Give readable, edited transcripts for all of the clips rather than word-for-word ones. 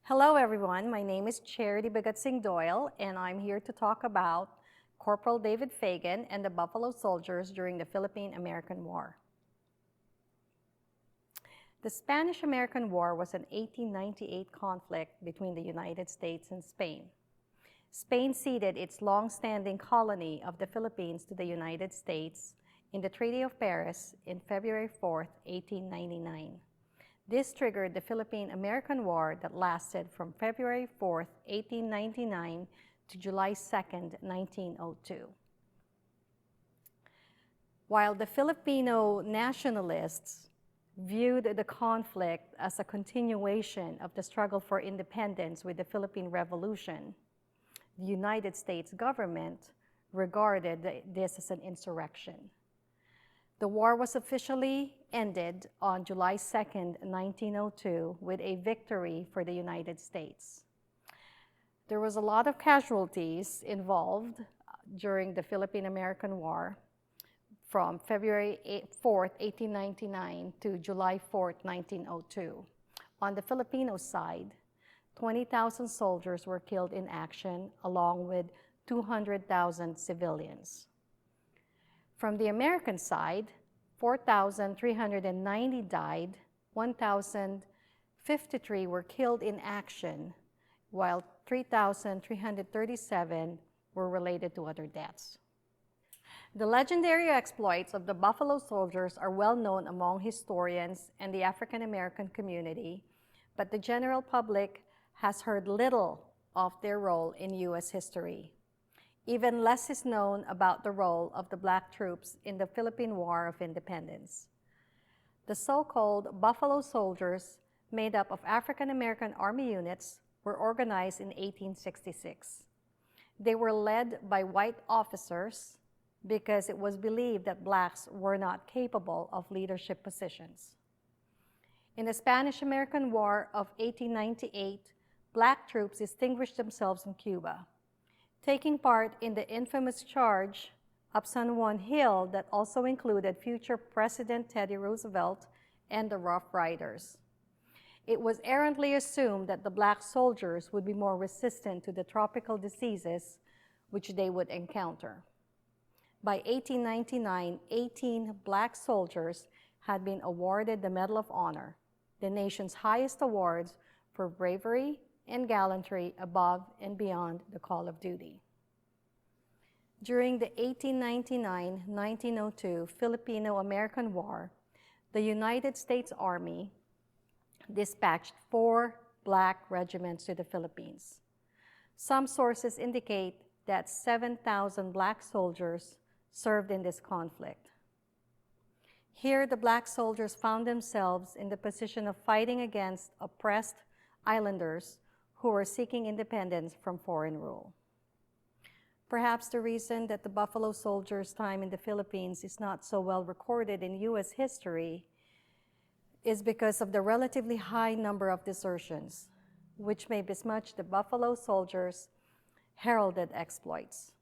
Hello everyone, my name is Charity Bagatsing Doyle and I'm here to talk about Corporal David Fagan and the Buffalo Soldiers during the Philippine-American War. The Spanish-American War was an 1898 conflict between the United States and Spain. Spain ceded its long-standing colony of the Philippines to the United States in the Treaty of Paris in February 4, 1899. This triggered the Philippine-American War that lasted from February 4, 1899 to July 2, 1902. While the Filipino nationalists viewed the conflict as a continuation of the struggle for independence with the Philippine Revolution, the United States government regarded this as an insurrection. The war was officially ended on July 2, 1902, with a victory for the United States. There was a lot of casualties involved during the Philippine-American War from February 4, 1899 to July 4, 1902. On the Filipino side, 20,000 soldiers were killed in action along with 200,000 civilians. From the American side, 4,390 died, 1,053 were killed in action, while 3,337 were related to other deaths. The legendary exploits of the Buffalo Soldiers are well known among historians and the African American community, but the general public has heard little of their role in U.S. history. Even less is known about the role of the black troops in the Philippine War of Independence. The so-called Buffalo Soldiers, made up of African American Army units, were organized in 1866. They were led by white officers because it was believed that blacks were not capable of leadership positions. In the Spanish-American War of 1898, black troops distinguished themselves in Cuba, taking part in the infamous charge up San Juan Hill that also included future President Teddy Roosevelt and the Rough Riders. It was erroneously assumed that the black soldiers would be more resistant to the tropical diseases which they would encounter. By 1899, 18 black soldiers had been awarded the Medal of Honor, the nation's highest awards for bravery and gallantry above and beyond the call of duty. During the 1899-1902 Filipino-American War, the United States Army dispatched 4 black regiments to the Philippines. Some sources indicate that 7,000 black soldiers served in this conflict. Here, the black soldiers found themselves in the position of fighting against oppressed islanders who were seeking independence from foreign rule. Perhaps the reason that the Buffalo Soldiers' time in the Philippines is not so well recorded in U.S. history is because of the relatively high number of desertions, which may besmudge the Buffalo Soldiers' heralded exploits.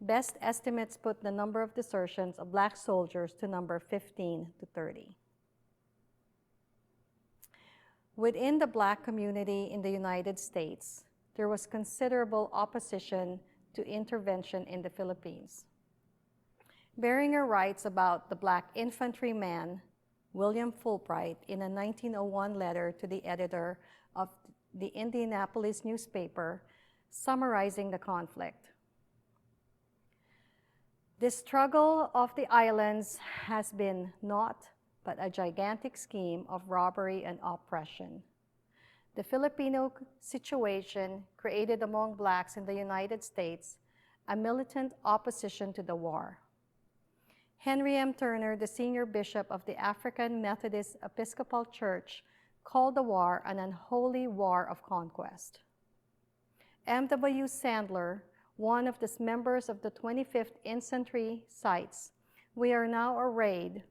Best estimates put the number of desertions of black soldiers to number 15 to 30. Within the black community in the United States, there was considerable opposition to intervention in the Philippines. Beringer writes about the black infantryman, William Fulbright, in a 1901 letter to the editor of the Indianapolis newspaper, summarizing the conflict. The struggle of the islands has been naught but a gigantic scheme of robbery and oppression. The Filipino situation created among blacks in the United States a militant opposition to the war. Henry M. Turner, the senior bishop of the African Methodist Episcopal Church, called the war an unholy war of conquest. M.W. Sandler, one of the members of the 25th Infantry, cites, "We are now arrayed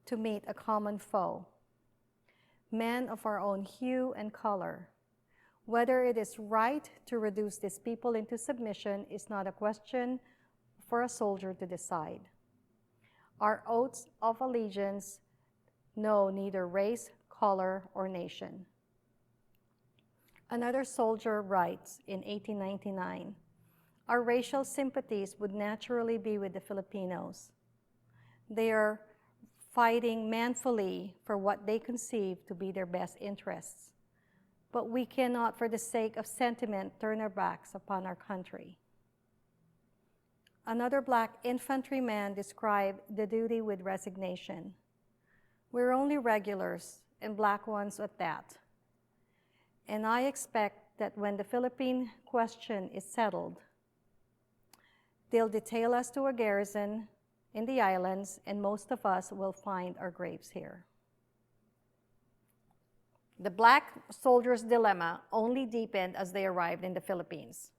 to meet a common foe, men of our own hue and color. Whether it is right to reduce these people into submission is not a question for a soldier to decide. Our oaths of allegiance know neither race, color, or nation. Another soldier writes in 1899, "Our racial sympathies would naturally be with the Filipinos. They are fighting manfully for what they conceive to be their best interests. But we cannot, for the sake of sentiment, turn our backs upon our country." Another black infantryman described the duty with resignation. "We're only regulars, and black ones at that. And I expect that when the Philippine question is settled, they'll detail us to a garrison in the islands, and most of us will find our graves here." The black soldier's dilemma only deepened as they arrived in the Philippines.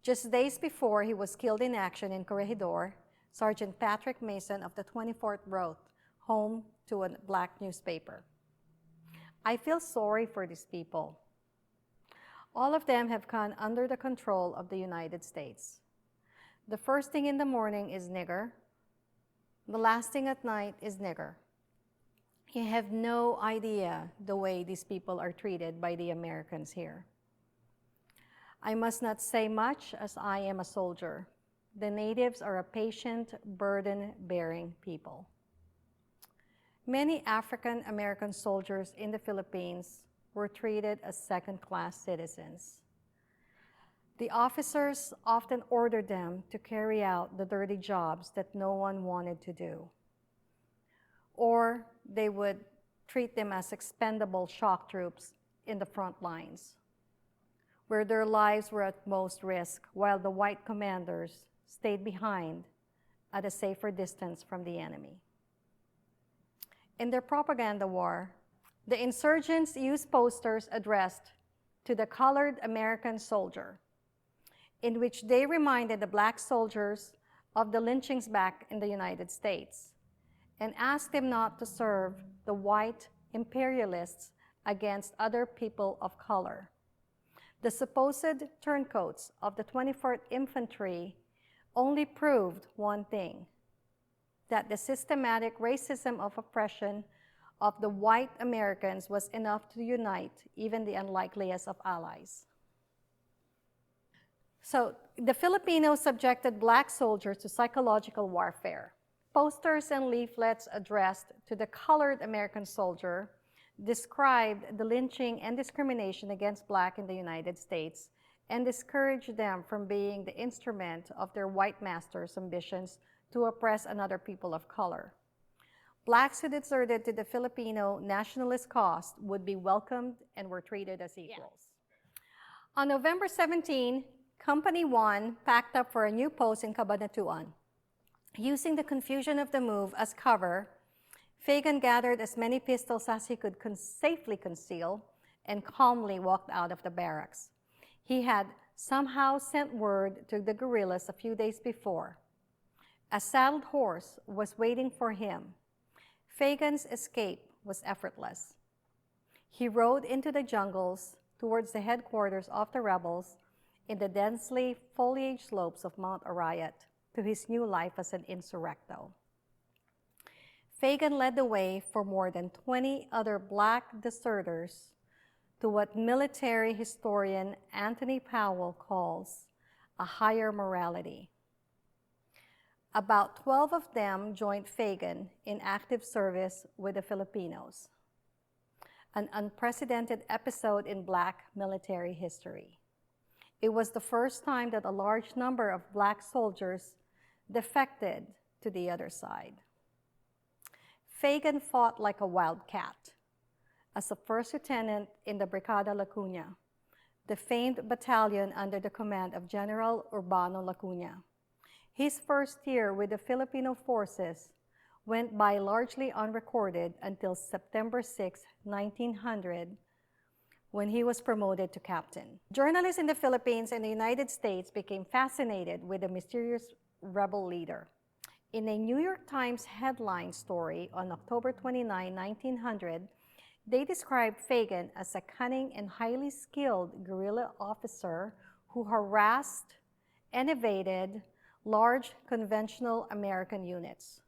Just days before he was killed in action in Corregidor, Sergeant Patrick Mason of the 24th wrote home to a black newspaper, "I feel sorry for these people. All of them have come under the control of the United States. The first thing in the morning is nigger. The last thing at night is nigger. You have no idea the way these people are treated by the Americans here. I must not say much, as I am a soldier. The natives are a patient, burden-bearing people." Many African American soldiers in the Philippines were treated as second-class citizens. The officers often ordered them to carry out the dirty jobs that no one wanted to do. Or they would treat them as expendable shock troops in the front lines, where their lives were at most risk, while the white commanders stayed behind at a safer distance from the enemy. In their propaganda war, the insurgents used posters addressed to the colored American soldier, in which they reminded the black soldiers of the lynchings back in the United States and asked them not to serve the white imperialists against other people of color. The supposed turncoats of the 24th Infantry only proved one thing: that the systematic racism of oppression of the white Americans was enough to unite even the unlikeliest of allies. So the Filipinos subjected black soldiers to psychological warfare. Posters and leaflets addressed to the colored American soldier described the lynching and discrimination against black in the United States and discouraged them from being the instrument of their white masters' ambitions to oppress another people of color. Blacks who deserted to the Filipino nationalist cause would be welcomed and were treated as equals. On November 17, Company 1 packed up for a new post in Cabanatuan. Using the confusion of the move as cover, Fagan gathered as many pistols as he could safely conceal and calmly walked out of the barracks. He had somehow sent word to the guerrillas a few days before. A saddled horse was waiting for him. Fagan's escape was effortless. He rode into the jungles towards the headquarters of the rebels in the densely foliaged slopes of Mount Arayat to his new life as an insurrecto. Fagan led the way for more than 20 other black deserters to what military historian Anthony Powell calls a higher morality. About 12 of them joined Fagan in active service with the Filipinos, an unprecedented episode in black military history. It was the first time that a large number of black soldiers defected to the other side. Fagan fought like a wildcat. As a first lieutenant in the Brigada Lacuna, the famed battalion under the command of General Urbano Lacuna. His first year with the Filipino forces went by largely unrecorded until September 6, 1900, when he was promoted to captain. Journalists in the Philippines and the United States became fascinated with the mysterious rebel leader. In a New York Times headline story on October 29, 1900, they described Fagan as a cunning and highly skilled guerrilla officer who harassed and evaded large conventional American units.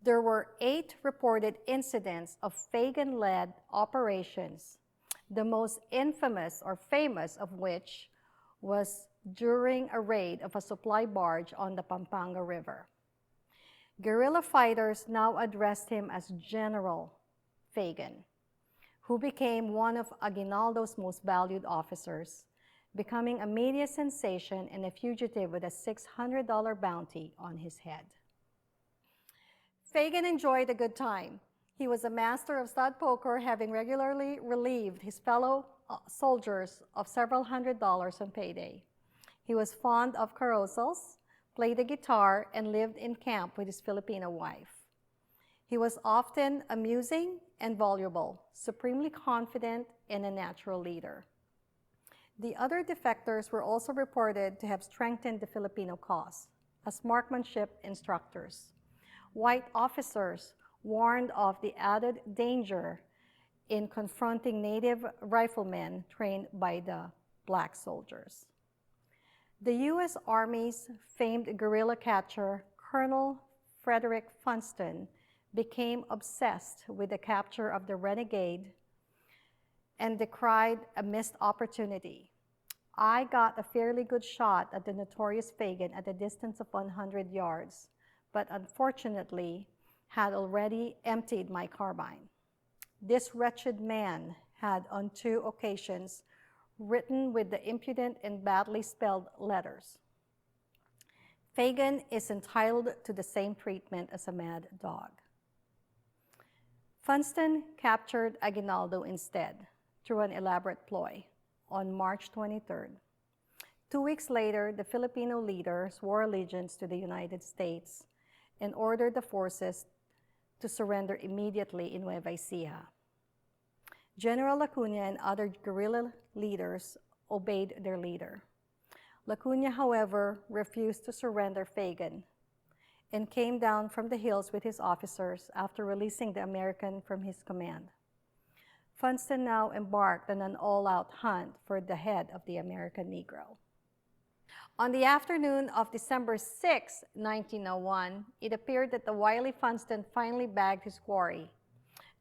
There were 8 reported incidents of Fagan-led operations the most infamous or famous of which was during a raid of a supply barge on the Pampanga River. Guerrilla fighters now addressed him as General Fagan, who became one of Aguinaldo's most valued officers, becoming a media sensation and a fugitive with a $600 bounty on his head. Fagan enjoyed a good time. He was a master of stud poker, having regularly relieved his fellow soldiers of several $100s on payday. He was fond of carousels, played the guitar, and lived in camp with his Filipino wife. He was often amusing and voluble, supremely confident, and a natural leader. The other defectors were also reported to have strengthened the Filipino cause as marksmanship instructors. White officers warned of the added danger in confronting native riflemen trained by the black soldiers. The U.S. Army's famed guerrilla catcher, Colonel Frederick Funston, became obsessed with the capture of the renegade and decried a missed opportunity. "I got a fairly good shot at the notorious Fagan at a distance of 100 yards, but unfortunately had already emptied my carbine. This wretched man had on 2 occasions written with the impudent and badly spelled letters. Fagan is entitled to the same treatment as a mad dog." Funston captured Aguinaldo instead through an elaborate ploy on March 23rd. 2 weeks later, the Filipino leader swore allegiance to the United States and ordered the forces to surrender immediately in Nueva Ecija. General Lacuna and other guerrilla leaders obeyed their leader. Lacuna, however, refused to surrender Fagan and came down from the hills with his officers after releasing the American from his command. Funston now embarked on an all-out hunt for the head of the American Negro. On the afternoon of December 6, 1901, it appeared that the wily Funston finally bagged his quarry.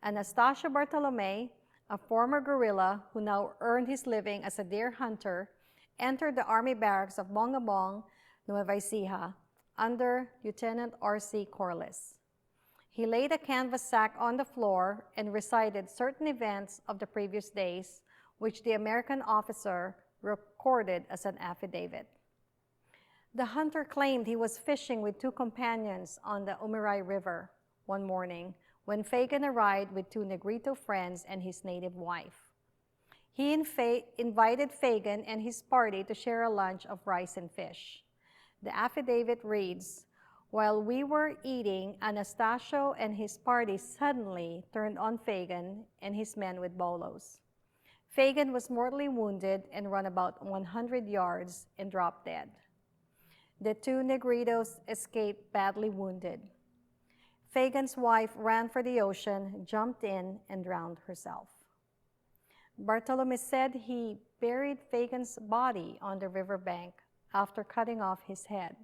Anastasio Bartolome, a former guerrilla who now earned his living as a deer hunter, entered the army barracks of Bongabong, Nueva Ecija, under Lieutenant R.C. Corliss. He laid a canvas sack on the floor and recited certain events of the previous days, which the American officer recorded as an affidavit. The hunter claimed he was fishing with 2 companions on the Umiray River one morning when Fagan arrived with 2 Negrito friends and his native wife. He invited Fagan and his party to share a lunch of rice and fish. The affidavit reads, "While we were eating, Anastasio and his party suddenly turned on Fagan and his men with bolos. Fagan was mortally wounded and ran about 100 yards and dropped dead. The 2 Negritos escaped badly wounded. Fagan's wife ran for the ocean, jumped in, and drowned herself." Bartolome said he buried Fagan's body on the riverbank after cutting off his head.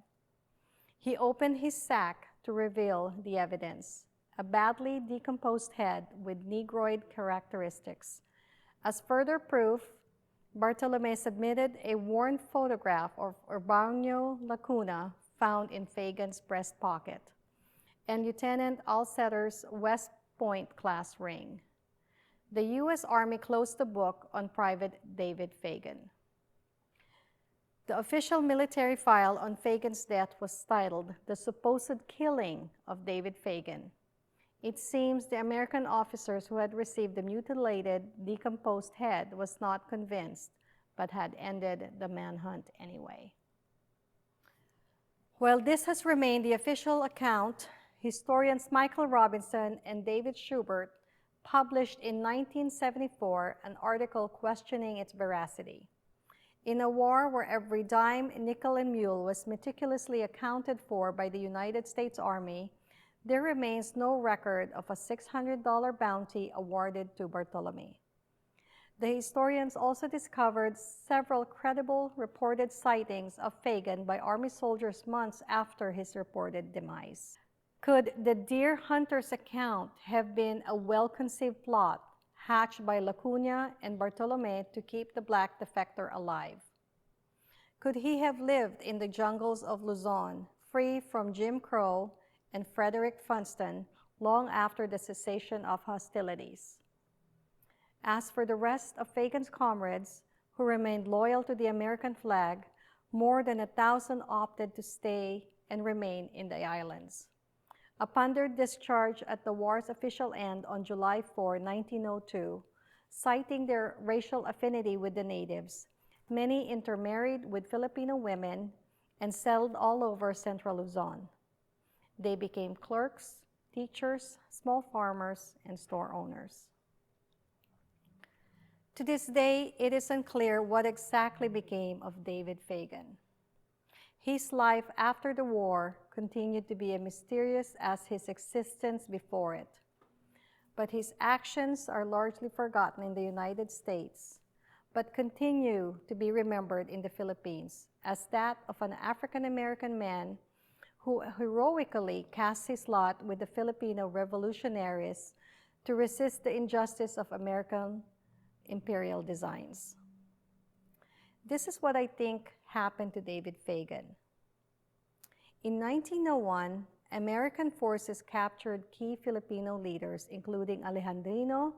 He opened his sack to reveal the evidence, a badly decomposed head with Negroid characteristics. As further proof, Bartolome submitted a worn photograph of Urbano Lacuna found in Fagan's breast pocket and Lieutenant Alsetter's West Point class ring. The U.S. Army closed the book on Private David Fagan. The official military file on Fagan's death was titled "The Supposed Killing of David Fagan." It seems the American officers who had received the mutilated, decomposed head was not convinced, but had ended the manhunt anyway. While this has remained the official account, historians Michael Robinson and David Schubert published in 1974 an article questioning its veracity. In a war where every dime, nickel, and mule was meticulously accounted for by the United States Army, there remains no record of a $600 bounty awarded to Bartolome. The historians also discovered several credible reported sightings of Fagan by Army soldiers months after his reported demise. Could the deer hunter's account have been a well-conceived plot, hatched by Lacuna and Bartolome to keep the black defector alive. Could he have lived in the jungles of Luzon, free from Jim Crow and Frederick Funston, long after the cessation of hostilities? As for the rest of Fagan's comrades, who remained loyal to the American flag, more than 1,000 opted to stay and remain in the islands. Upon their discharge at the war's official end on July 4, 1902, citing their racial affinity with the natives, many intermarried with Filipino women and settled all over central Luzon. They became clerks, teachers, small farmers, and store owners. To this day, it is unclear what exactly became of David Fagan. His life after the war continued to be as mysterious as his existence before it. But his actions are largely forgotten in the United States, but continue to be remembered in the Philippines as that of an African-American man who heroically cast his lot with the Filipino revolutionaries to resist the injustice of American imperial designs. This is what I think happened to David Fagan. In 1901, American forces captured key Filipino leaders, including Alejandrino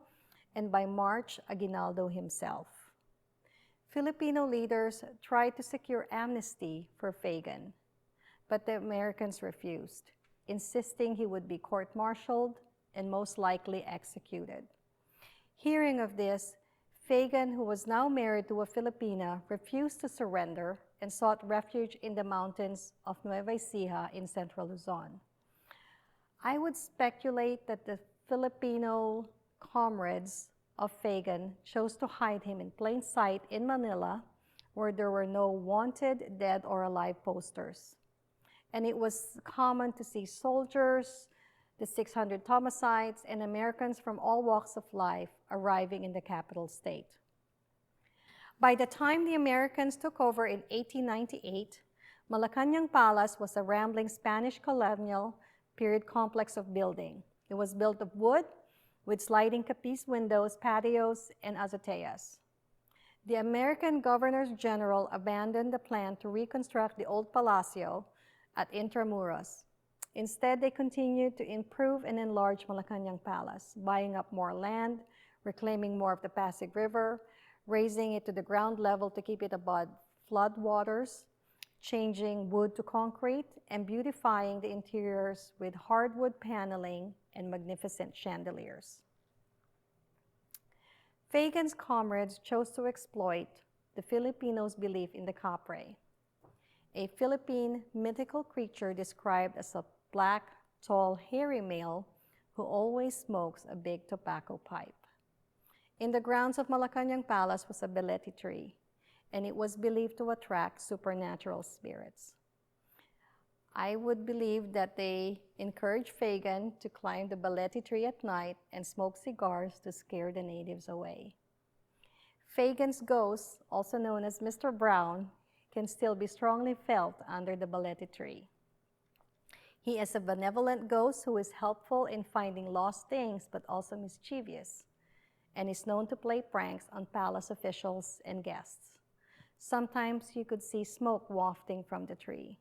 and by March, Aguinaldo himself. Filipino leaders tried to secure amnesty for Fagan, but the Americans refused, insisting he would be court-martialed and most likely executed. Hearing of this, Fagan, who was now married to a Filipina, refused to surrender and sought refuge in the mountains of Nueva Ecija in central Luzon. I would speculate that the Filipino comrades of Fagan chose to hide him in plain sight in Manila, where there were no wanted, dead, or alive posters. And it was common to see soldiers, the 600 homicides, and Americans from all walks of life arriving in the capital state. By the time the Americans took over in 1898, Malacañang Palace was a rambling Spanish colonial period complex of building. It was built of wood with sliding capiz windows, patios, and azoteas. The American governors general abandoned the plan to reconstruct the old palacio at Intramuros. Instead, they continued to improve and enlarge Malacañang Palace, buying up more land, reclaiming more of the Pasig River, raising it to the ground level to keep it above flood waters, changing wood to concrete, and beautifying the interiors with hardwood paneling and magnificent chandeliers. Fagan's comrades chose to exploit the Filipinos' belief in the Kapre, a Philippine mythical creature described as a black, tall, hairy male who always smokes a big tobacco pipe. In the grounds of Malacañang Palace was a beleti tree, and it was believed to attract supernatural spirits. I would believe that they encouraged Fagan to climb the beleti tree at night and smoke cigars to scare the natives away. Fagan's ghost, also known as Mr. Brown, can still be strongly felt under the beleti tree. He is a benevolent ghost who is helpful in finding lost things but also mischievous, and is known to play pranks on palace officials and guests. Sometimes you could see smoke wafting from the tree.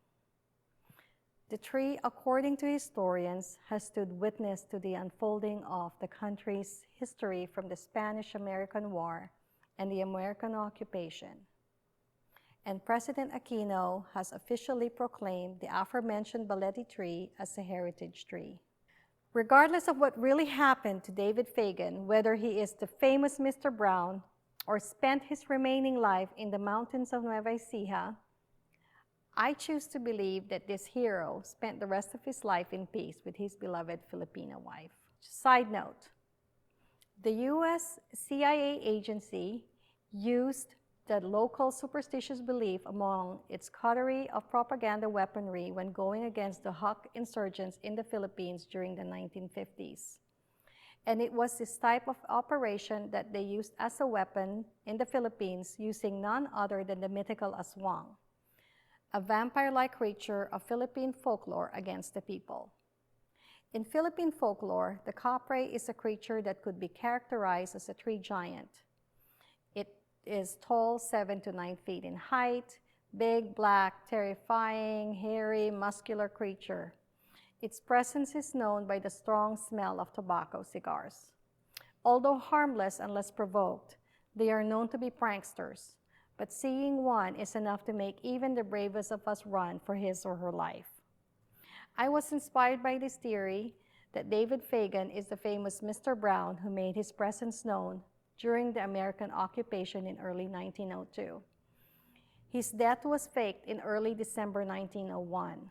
The tree, according to historians, has stood witness to the unfolding of the country's history from the Spanish-American War and the American occupation. And President Aquino has officially proclaimed the aforementioned beleti tree as a heritage tree. Regardless of what really happened to David Fagan, whether he is the famous Mr. Brown or spent his remaining life in the mountains of Nueva Ecija, I choose to believe that this hero spent the rest of his life in peace with his beloved Filipino wife. Side note, the US CIA agency used the local superstitious belief among its coterie of propaganda weaponry when going against the Huk insurgents in the Philippines during the 1950s. And it was this type of operation that they used as a weapon in the Philippines, using none other than the mythical aswang, a vampire-like creature of Philippine folklore against the people. In Philippine folklore, the kapre is a creature that could be characterized as a tree giant. It is tall, 7 to 9 feet in height, big, black, terrifying, hairy, muscular creature. Its presence is known by the strong smell of tobacco cigars. Although harmless unless provoked, they are known to be pranksters, but seeing one is enough to make even the bravest of us run for his or her life. I was inspired by this theory that David Fagan is the famous Mr. Brown who made his presence known during the American occupation in early 1902. His death was faked in early December 1901.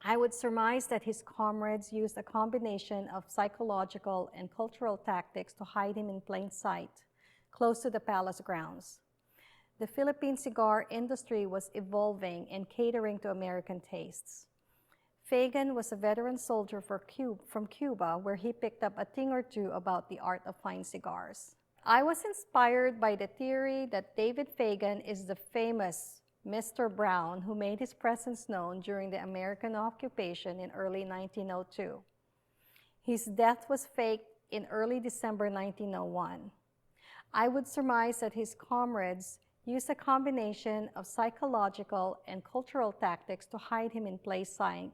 I would surmise that his comrades used a combination of psychological and cultural tactics to hide him in plain sight, close to the palace grounds. The Philippine cigar industry was evolving and catering to American tastes. Fagan was a veteran soldier from Cuba, where he picked up a thing or two about the art of fine cigars. I was inspired by the theory that David Fagan is the famous Mr. Brown who made his presence known during the American occupation in early 1902. His death was faked in early December 1901. I would surmise that his comrades used a combination of psychological and cultural tactics to hide him in plain sight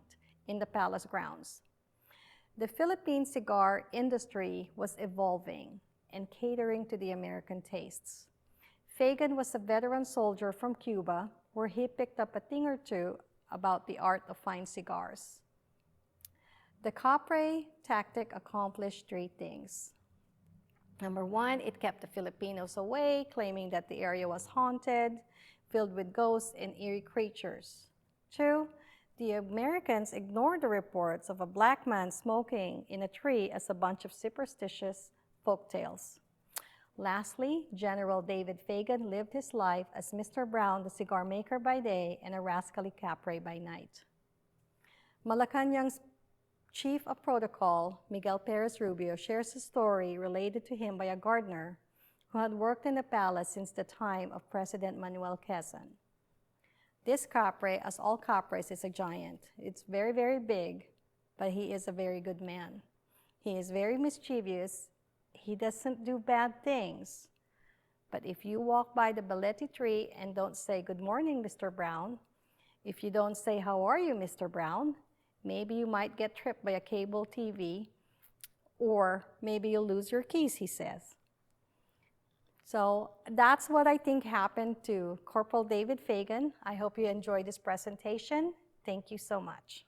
in the palace grounds. The Philippine cigar industry was evolving and catering to the American tastes. Fagan was a veteran soldier from Cuba, where he picked up a thing or two about the art of fine cigars. The kapre tactic accomplished 3 things. Number 1, it kept the Filipinos away, claiming that the area was haunted, filled with ghosts and eerie creatures. 2, the Americans ignored the reports of a black man smoking in a tree as a bunch of superstitious folktales. Lastly, General David Fagan lived his life as Mr. Brown, the cigar maker by day, and a rascally kapre by night. Malacanang's Chief of Protocol, Miguel Perez Rubio, shares a story related to him by a gardener who had worked in the palace since the time of President Manuel Quezon. This kapre, as all kapres, is a giant. It's very, very big, but he is a very good man. He is very mischievous. He doesn't do bad things. But if you walk by the balete tree and don't say, "Good morning, Mr. Brown," if you don't say, "How are you, Mr. Brown," maybe you might get tripped by a cable TV, or maybe you'll lose your keys, he says. So that's what I think happened to Corporal David Fagan. I hope you enjoyed this presentation. Thank you so much.